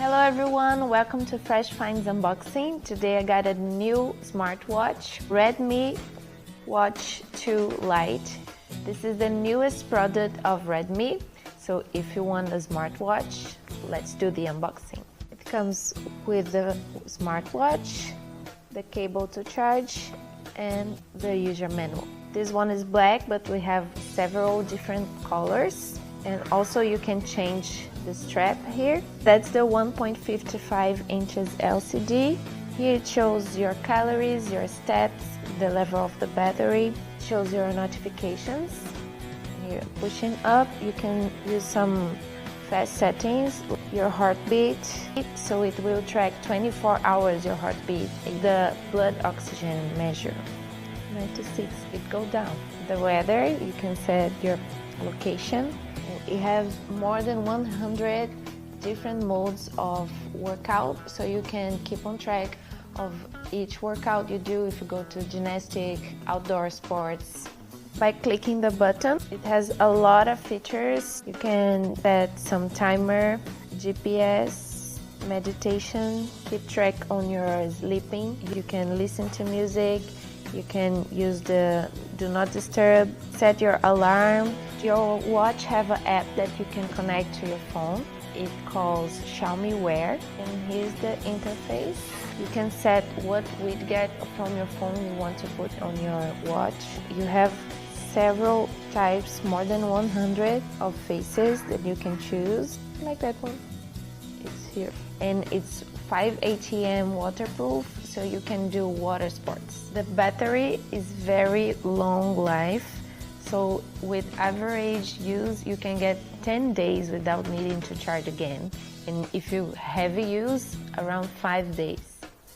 Hello everyone, welcome to Fresh Finds Unboxing. Today I got a new smartwatch, Redmi Watch 2 Lite. This is the newest product of Redmi, so if you want a smartwatch, let's do the unboxing. It comes with the smartwatch, the cable to charge, and the user manual. This one is black, but we have several different colors. And also you can change the strap here. That's the 1.55 inches LCD. Here it shows your calories, your steps, the level of the battery, shows your notifications. Here, pushing up, you can use some fast settings, your heartbeat, so it will track 24 hours your heartbeat. The blood oxygen measure, 96, it go down. The weather, you can set your location. It has more than 100 different modes of workout, so you can keep on track of each workout you do if you go to gymnastic, outdoor sports. By clicking the button, it has a lot of features. You can set some timer, GPS, meditation, keep track on your sleeping. You can listen to music. You can use the Do Not Disturb, set your alarm. Your watch have an app that you can connect to your phone. It calls Xiaomi Wear, and here's the interface. You can set what widget from your phone you want to put on your watch. You have several types, more than 100 of faces that you can choose, like that one. It's here. And it's 5 ATM waterproof, so you can do water sports. The battery is very long life, so with average use, you can get 10 days without needing to charge again. And if you heavy use, around 5 days.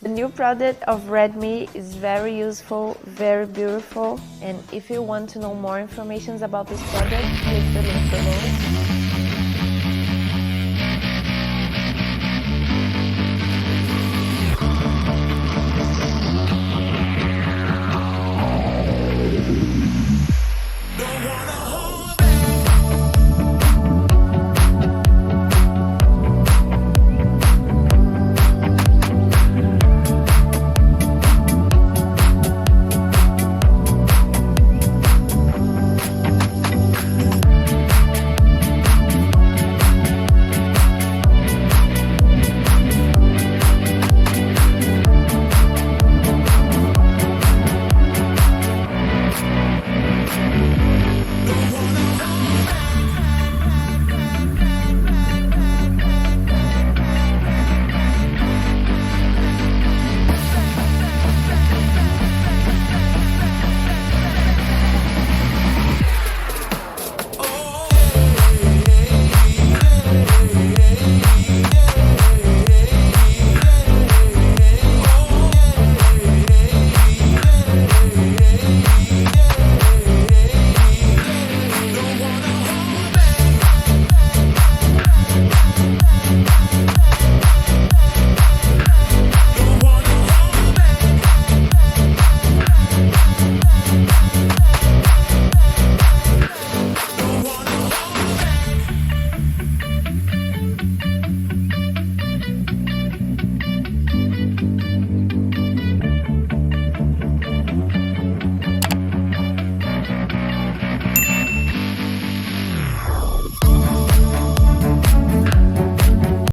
The new product of Redmi is very useful, very beautiful. And if you want to know more information about this product, click the link below.